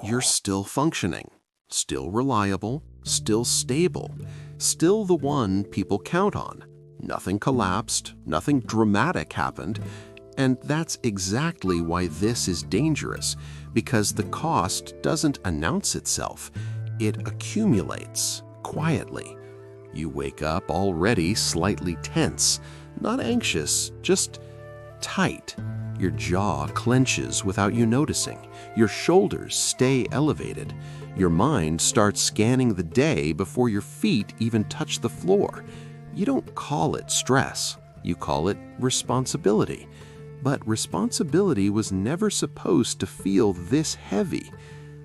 you're still functioning, still reliable, still stable, still the one people count on. Nothing collapsed, nothing dramatic happened, and that's exactly why this is dangerous, because the cost doesn't announce itself, it accumulates quietly. You wake up already slightly tense, not anxious, just tight. Your jaw clenches without you noticing. Your shoulders stay elevated. Your mind starts scanning the day before your feet even touch the floor. You don't call it stress. You call it responsibility. But responsibility was never supposed to feel this heavy.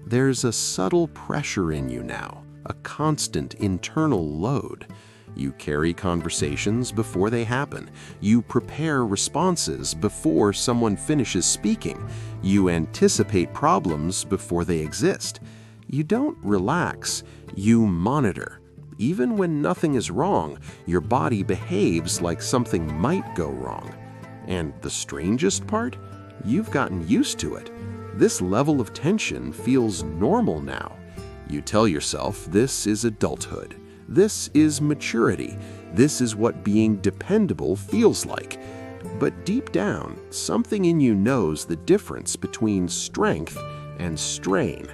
There's a subtle pressure in you now, a constant internal load. You carry conversations before they happen. You prepare responses before someone finishes speaking. You anticipate problems before they exist. You don't relax, you monitor. Even when nothing is wrong, your body behaves like something might go wrong. And the strangest part? You've gotten used to it. This level of tension feels normal now. You tell yourself this is adulthood. This is maturity. This is what being dependable feels like. But deep down, something in you knows the difference between strength and strain.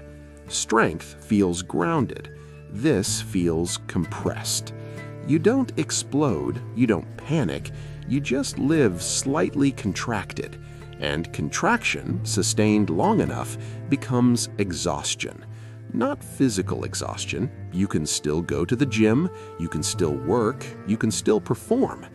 Strength feels grounded. This feels compressed. You don't explode, you don't panic, you just live slightly contracted. And contraction, sustained long enough, becomes exhaustion. Not physical exhaustion. You can still go to the gym, you can still work, you can still perform.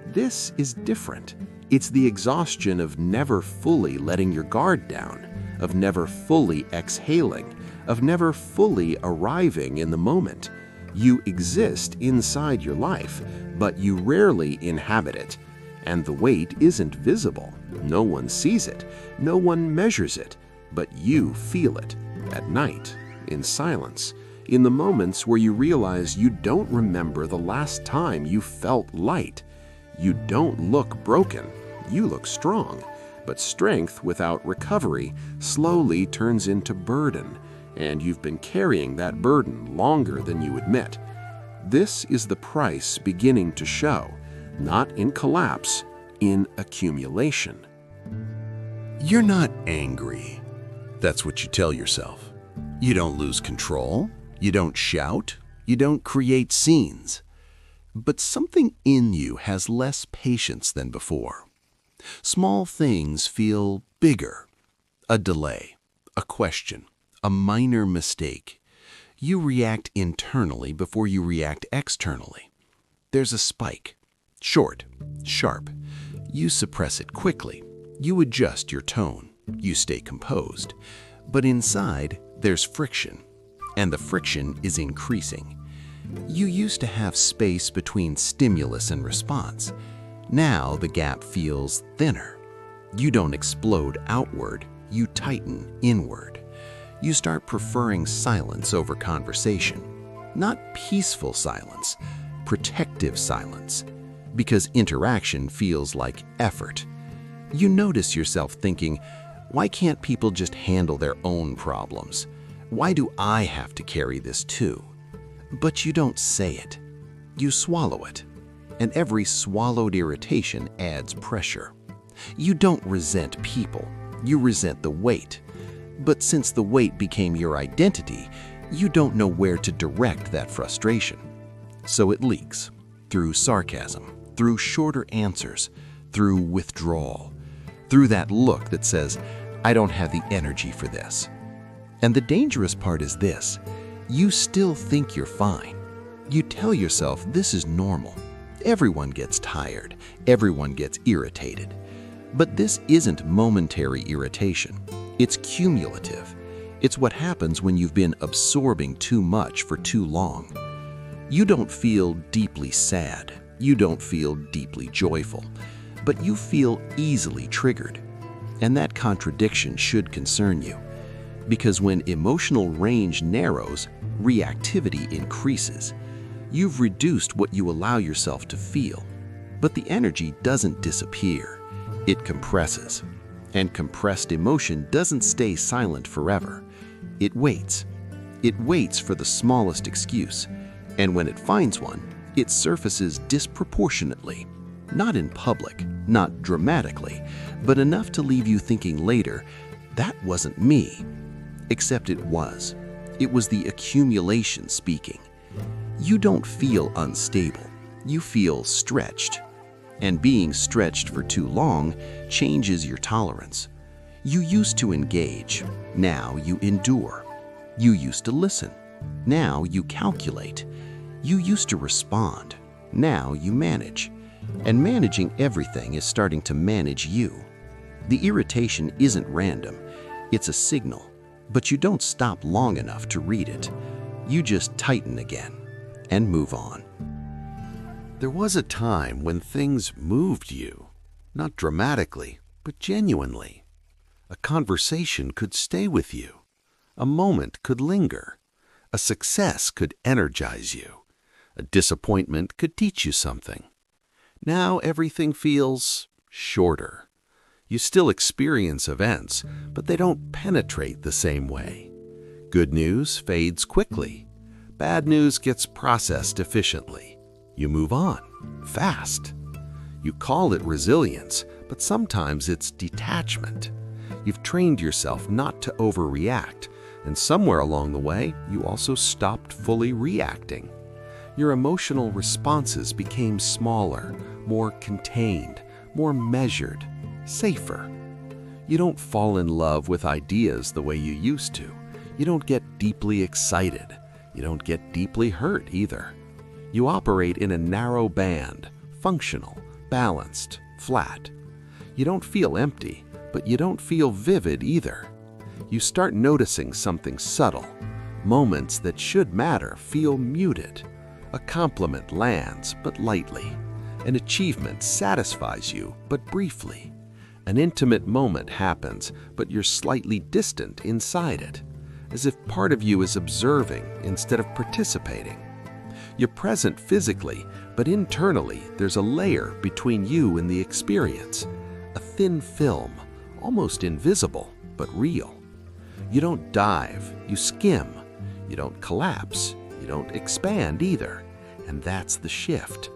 This is different. It's the exhaustion of never fully letting your guard down, of never fully exhaling, of never fully arriving in the moment. You exist inside your life, but you rarely inhabit it. And the weight isn't visible. No one sees it. No one measures it. But you feel it. At night, in silence, in the moments where you realize you don't remember the last time you felt light. You don't look broken. You look strong. But strength without recovery slowly turns into burden. And you've been carrying that burden longer than you admit. This is the price beginning to show, not in collapse, in accumulation. You're not angry. That's what you tell yourself. You don't lose control. You don't shout. You don't create scenes. But something in you has less patience than before. Small things feel bigger. A delay, a question, a minor mistake. You react internally before you react externally. There's a spike. Short, sharp. You suppress it quickly. You adjust your tone. You stay composed. But inside, there's friction. And the friction is increasing. You used to have space between stimulus and response. Now the gap feels thinner. You don't explode outward. You tighten inward. You start preferring silence over conversation. Not peaceful silence, protective silence. Because interaction feels like effort. You notice yourself thinking, why can't people just handle their own problems? Why do I have to carry this too? But you don't say it. You swallow it. And every swallowed irritation adds pressure. You don't resent people. You resent the weight. But since the weight became your identity, you don't know where to direct that frustration. So it leaks through sarcasm, through shorter answers, through withdrawal, through that look that says, I don't have the energy for this. And the dangerous part is this: you still think you're fine. You tell yourself this is normal. Everyone gets tired. Everyone gets irritated. But this isn't momentary irritation. It's cumulative. It's what happens when you've been absorbing too much for too long. You don't feel deeply sad. You don't feel deeply joyful. But you feel easily triggered. And that contradiction should concern you. Because when emotional range narrows, reactivity increases. You've reduced what you allow yourself to feel. But the energy doesn't disappear. It compresses. And compressed emotion doesn't stay silent forever. It waits. It waits for the smallest excuse, and when it finds one, it surfaces disproportionately. Not in public, not dramatically, but enough to leave you thinking later, that wasn't me. Except it was. It was the accumulation speaking. You don't feel unstable. You feel stretched. And being stretched for too long changes your tolerance. You used to engage. Now you endure. You used to listen. Now you calculate. You used to respond. Now you manage. And managing everything is starting to manage you. The irritation isn't random. It's a signal. But you don't stop long enough to read it. You just tighten again and move on. There was a time when things moved you, not dramatically, but genuinely. A conversation could stay with you. A moment could linger. A success could energize you. A disappointment could teach you something. Now everything feels shorter. You still experience events, but they don't penetrate the same way. Good news fades quickly. Bad news gets processed efficiently. You move on, fast. You call it resilience, but sometimes it's detachment. You've trained yourself not to overreact, and somewhere along the way, you also stopped fully reacting. Your emotional responses became smaller, more contained, more measured, safer. You don't fall in love with ideas the way you used to. You don't get deeply excited. You don't get deeply hurt either. You operate in a narrow band, functional, balanced, flat. You don't feel empty, but you don't feel vivid either. You start noticing something subtle. Moments that should matter feel muted. A compliment lands, but lightly. An achievement satisfies you, but briefly. An intimate moment happens, but you're slightly distant inside it, as if part of you is observing instead of participating. You're present physically, but internally there's a layer between you and the experience. A thin film, almost invisible, but real. You don't dive, you skim. You don't collapse, you don't expand either. And that's the shift.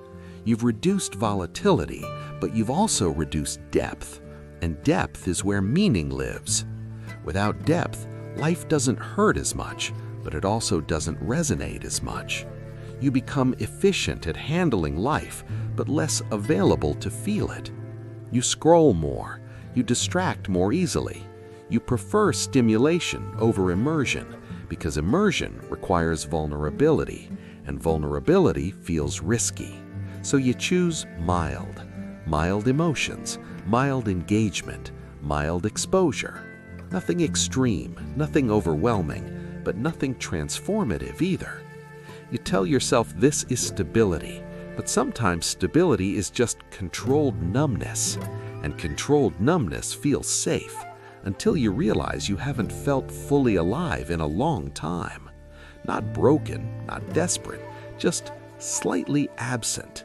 You've reduced volatility, but you've also reduced depth. And depth is where meaning lives. Without depth, life doesn't hurt as much, but it also doesn't resonate as much. You become efficient at handling life, but less available to feel it. You scroll more. You distract more easily. You prefer stimulation over immersion, because immersion requires vulnerability, and vulnerability feels risky. So you choose mild emotions, mild engagement, mild exposure. Nothing extreme, nothing overwhelming, but nothing transformative either. You tell yourself this is stability, but sometimes stability is just controlled numbness, and controlled numbness feels safe until you realize you haven't felt fully alive in a long time. Not broken, not desperate, just slightly absent.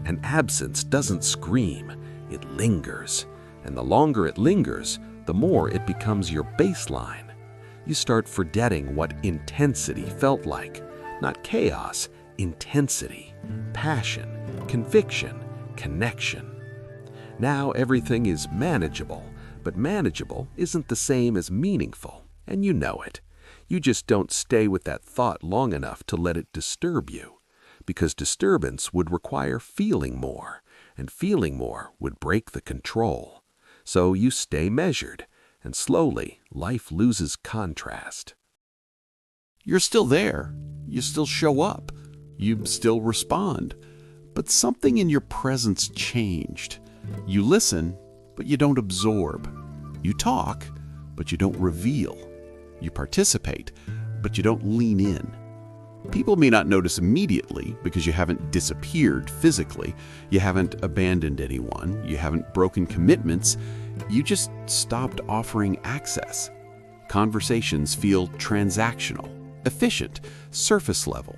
And absence doesn't scream, it lingers. And the longer it lingers, the more it becomes your baseline. You start forgetting what intensity felt like. Not chaos, intensity, passion, conviction, connection. Now everything is manageable, but manageable isn't the same as meaningful, and you know it. You just don't stay with that thought long enough to let it disturb you, because disturbance would require feeling more, and feeling more would break the control. So you stay measured, and slowly life loses contrast. You're still there. You still show up. You still respond. But something in your presence changed. You listen, but you don't absorb. You talk, but you don't reveal. You participate, but you don't lean in. People may not notice immediately because you haven't disappeared physically. You haven't abandoned anyone. You haven't broken commitments. You just stopped offering access. Conversations feel transactional, efficient, surface level.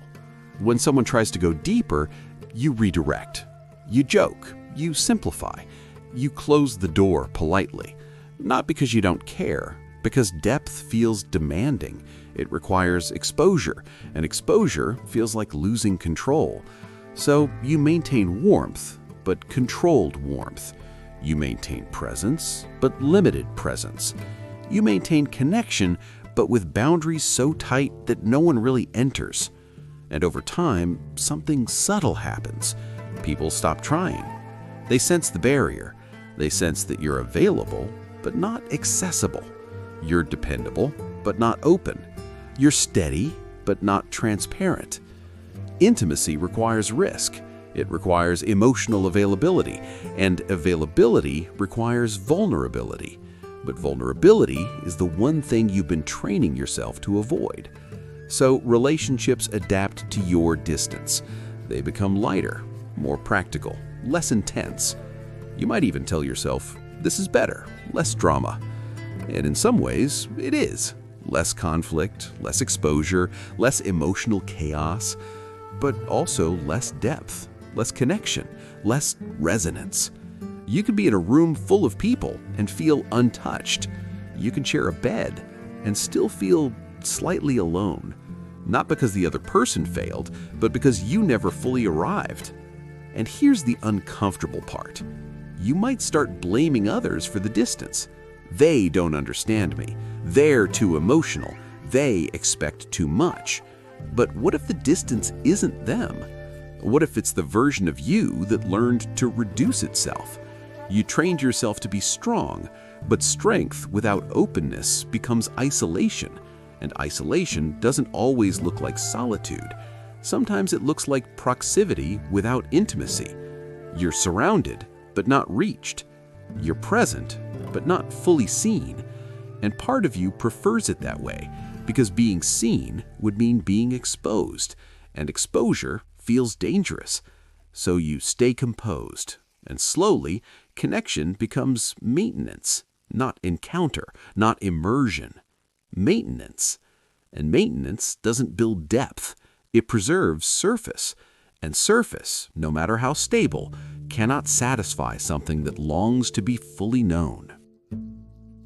When someone tries to go deeper, you redirect. You joke. You simplify. You close the door politely. Not because you don't care, Because depth feels demanding. It requires exposure, and exposure feels like losing control. So you maintain warmth, but controlled warmth. You maintain presence, but limited presence. You maintain connection, but with boundaries so tight that no one really enters. And over time, something subtle happens. People stop trying. They sense the barrier. They sense that you're available, but not accessible. You're dependable, but not open. You're steady, but not transparent. Intimacy requires risk. It requires emotional availability, and availability requires vulnerability. But vulnerability is the one thing you've been training yourself to avoid. So relationships adapt to your distance. They become lighter, more practical, less intense. You might even tell yourself, this is better, less drama. And in some ways, it is. Less conflict, less exposure, less emotional chaos, but also less depth, less connection, less resonance. You can be in a room full of people and feel untouched. You can share a bed and still feel slightly alone. Not because the other person failed, but because you never fully arrived. And here's the uncomfortable part. You might start blaming others for the distance. They don't understand me. They're too emotional. They expect too much. But what if the distance isn't them? What if it's the version of you that learned to reduce itself? You trained yourself to be strong, but strength without openness becomes isolation. And isolation doesn't always look like solitude. Sometimes it looks like proximity without intimacy. You're surrounded, but not reached. You're present, but not fully seen. And part of you prefers it that way, because being seen would mean being exposed, and exposure feels dangerous. So you stay composed, and slowly, connection becomes maintenance, not encounter, not immersion. Maintenance. And maintenance doesn't build depth. It preserves surface. And surface, no matter how stable, cannot satisfy something that longs to be fully known.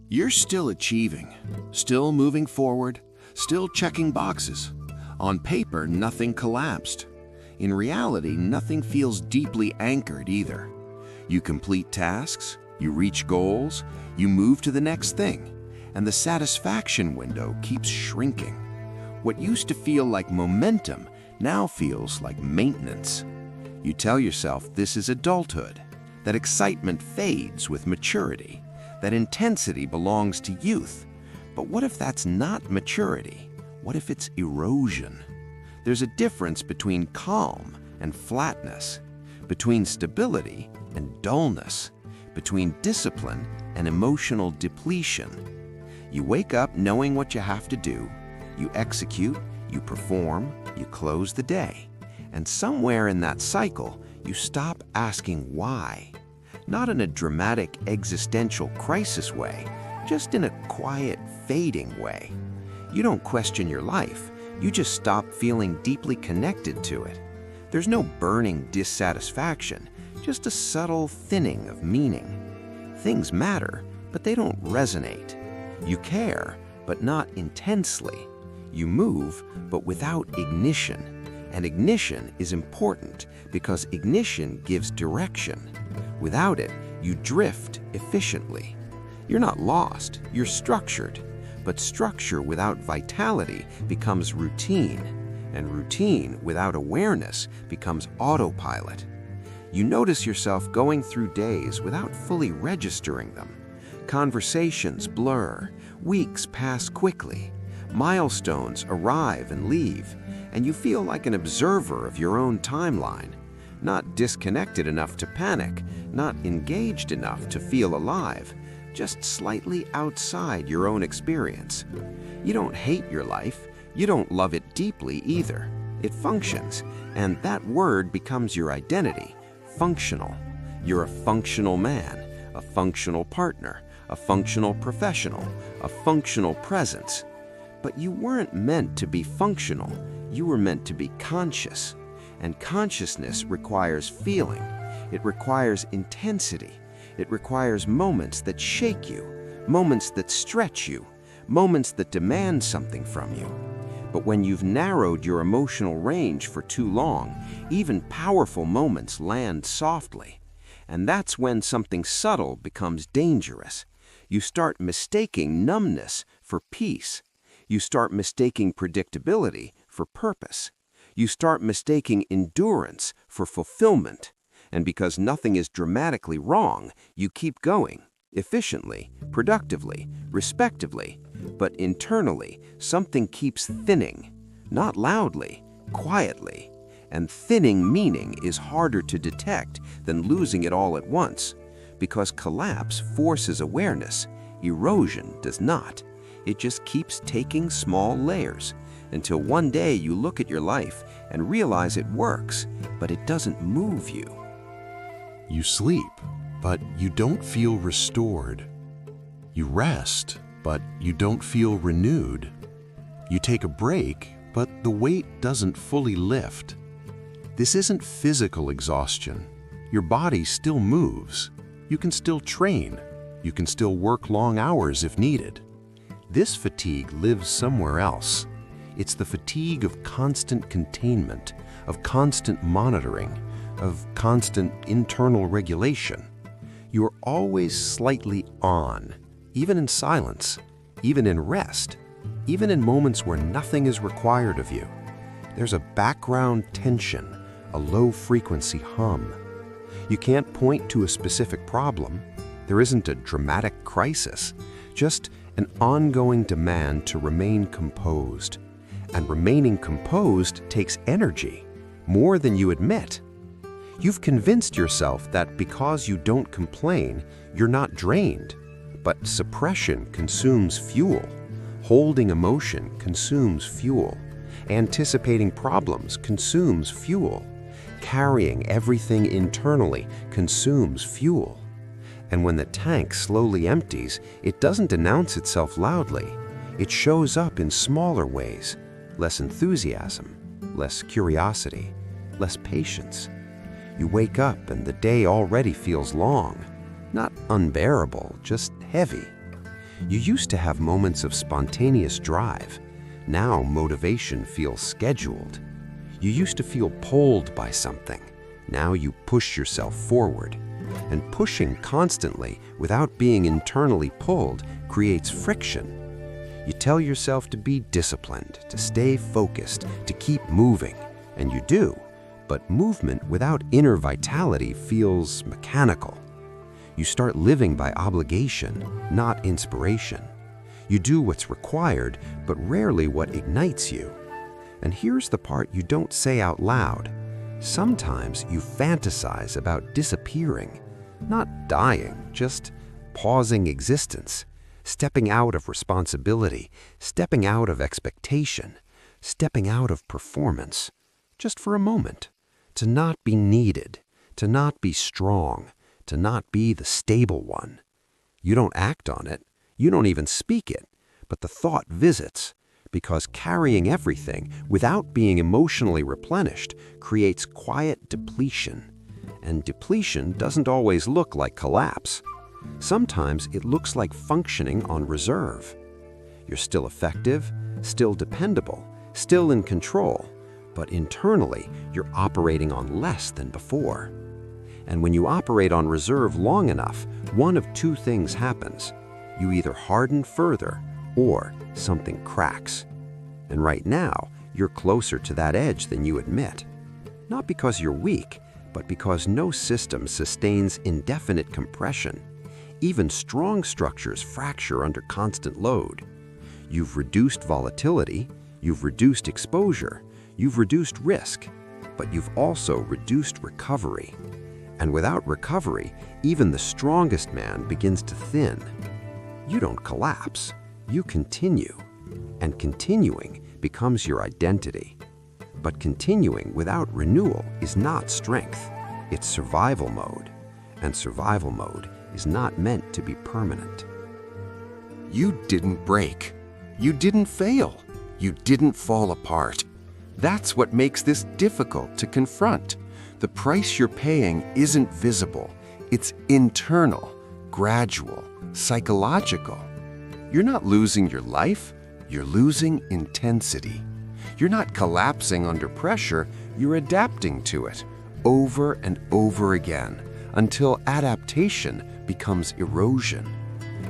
You're still achieving, still moving forward, still checking boxes. On paper, nothing collapsed. In reality, nothing feels deeply anchored either. You complete tasks, you reach goals, you move to the next thing, and the satisfaction window keeps shrinking. What used to feel like momentum now feels like maintenance. You tell yourself this is adulthood, that excitement fades with maturity, that intensity belongs to youth. But what if that's not maturity? What if it's erosion? There's a difference between calm and flatness, between stability and dullness, between discipline and emotional depletion. You wake up knowing what you have to do, you execute, you perform, you close the day. And somewhere in that cycle, you stop asking why. Not in a dramatic existential crisis way, just in a quiet, fading way. You don't question your life, you just stop feeling deeply connected to it. There's no burning dissatisfaction, just a subtle thinning of meaning. Things matter, but they don't resonate. You care, but not intensely. You move, but without ignition. And ignition is important because ignition gives direction. Without it, you drift efficiently. You're not lost, you're structured. But structure without vitality becomes routine, and routine without awareness becomes autopilot. You notice yourself going through days without fully registering them. Conversations blur, weeks pass quickly, milestones arrive and leave, and you feel like an observer of your own timeline, not disconnected enough to panic, not engaged enough to feel alive, just slightly outside your own experience. You don't hate your life, you don't love it deeply either. It functions, and that word becomes your identity, functional. You're a functional man, a functional partner, a functional professional, a functional presence. But you weren't meant to be functional, you were meant to be conscious. And consciousness requires feeling, it requires intensity, it requires moments that shake you, moments that stretch you, moments that demand something from you. But when you've narrowed your emotional range for too long, even powerful moments land softly. And that's when something subtle becomes dangerous. You start mistaking numbness for peace. You start mistaking predictability for purpose. You start mistaking endurance for fulfillment. And because nothing is dramatically wrong, you keep going, efficiently, productively, respectively. But internally, something keeps thinning, not loudly, quietly. And thinning meaning is harder to detect than losing it all at once, because collapse forces awareness, erosion does not. It just keeps taking small layers, until one day you look at your life and realize it works, but it doesn't move you. You sleep, but you don't feel restored. You rest, but you don't feel renewed. You take a break, but the weight doesn't fully lift. This isn't physical exhaustion. Your body still moves. You can still train. You can still work long hours if needed. This fatigue lives somewhere else. It's the fatigue of constant containment, of constant monitoring, of constant internal regulation. You're always slightly on, even in silence, even in rest, even in moments where nothing is required of you. There's a background tension, a low-frequency hum. You can't point to a specific problem. There isn't a dramatic crisis, just an ongoing demand to remain composed. And remaining composed takes energy, more than you admit. You've convinced yourself that because you don't complain, you're not drained. But suppression consumes fuel. Holding emotion consumes fuel. Anticipating problems consumes fuel. Carrying everything internally consumes fuel. And when the tank slowly empties, it doesn't announce itself loudly. It shows up in smaller ways. Less enthusiasm, less curiosity, less patience. You wake up and the day already feels long. Not unbearable, just heavy. You used to have moments of spontaneous drive. Now motivation feels scheduled. You used to feel pulled by something. Now you push yourself forward. And pushing constantly without being internally pulled creates friction. You tell yourself to be disciplined, to stay focused, to keep moving, and you do. But movement without inner vitality feels mechanical. You start living by obligation, not inspiration. You do what's required, but rarely what ignites you. And here's the part you don't say out loud. Sometimes you fantasize about disappearing, not dying, just pausing existence, stepping out of responsibility, stepping out of expectation, stepping out of performance, just for a moment, to not be needed, to not be strong, to not be the stable one. You don't act on it, you don't even speak it, but the thought visits, because carrying everything without being emotionally replenished creates quiet depletion. And depletion doesn't always look like collapse. Sometimes it looks like functioning on reserve. You're still effective, still dependable, still in control, but internally you're operating on less than before. And when you operate on reserve long enough, one of two things happens. You either harden further or something cracks. And right now, you're closer to that edge than you admit. Not because you're weak, but because no system sustains indefinite compression. Even strong structures fracture under constant load. You've reduced volatility, you've reduced exposure, you've reduced risk, but you've also reduced recovery. And without recovery, even the strongest man begins to thin. You don't collapse, you continue. And continuing becomes your identity. But continuing without renewal is not strength, it's survival mode. And survival mode is not meant to be permanent. You didn't break. You didn't fail. You didn't fall apart. That's what makes this difficult to confront. The price you're paying isn't visible. It's internal, gradual, psychological. You're not losing your life, you're losing intensity. You're not collapsing under pressure, you're adapting to it over and over again until adaptation becomes erosion.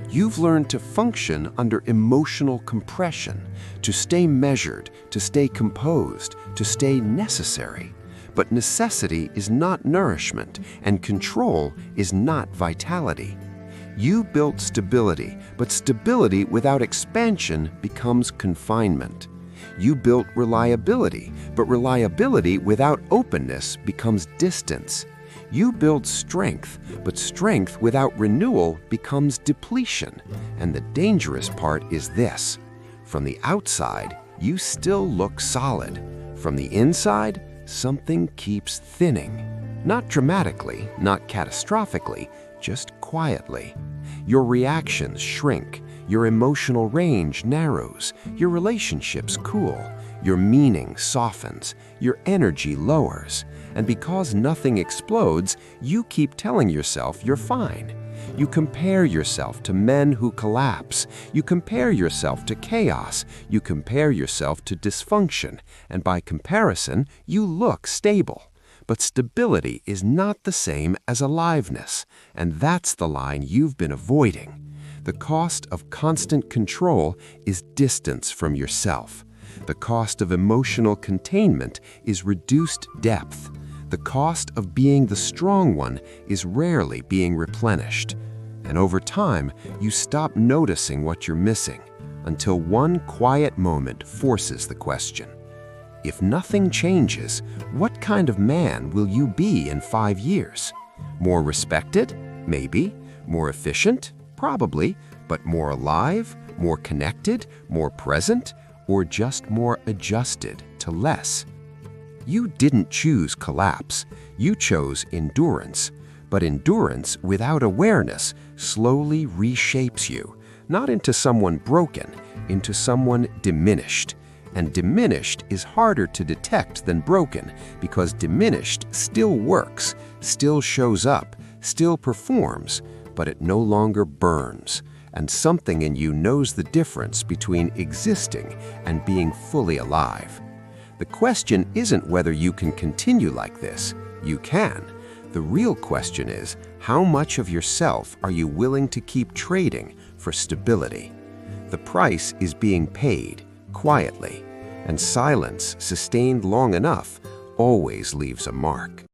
You've learned to function under emotional compression, to stay measured, to stay composed, to stay necessary. But necessity is not nourishment, and control is not vitality. You built stability, but stability without expansion becomes confinement. You built reliability, but reliability without openness becomes distance. You build strength, but strength without renewal becomes depletion. And the dangerous part is this: from the outside, you still look solid. From the inside, something keeps thinning. Not dramatically, not catastrophically, just quietly. Your reactions shrink, your emotional range narrows, your relationships cool, your meaning softens, your energy lowers. And because nothing explodes, you keep telling yourself you're fine. You compare yourself to men who collapse. You compare yourself to chaos. You compare yourself to dysfunction. And by comparison, you look stable. But stability is not the same as aliveness. And that's the line you've been avoiding. The cost of constant control is distance from yourself. The cost of emotional containment is reduced depth. The cost of being the strong one is rarely being replenished. And over time, you stop noticing what you're missing until one quiet moment forces the question: if nothing changes, what kind of man will you be in 5 years? More respected? Maybe. More efficient? Probably. But more alive? More connected? More present? Or just more adjusted to less? You didn't choose collapse. You chose endurance. But endurance without awareness slowly reshapes you, not into someone broken, into someone diminished. And diminished is harder to detect than broken, because diminished still works, still shows up, still performs, but it no longer burns. And something in you knows the difference between existing and being fully alive. The question isn't whether you can continue like this. You can. The real question is, how much of yourself are you willing to keep trading for stability? The price is being paid, quietly, and silence sustained long enough always leaves a mark.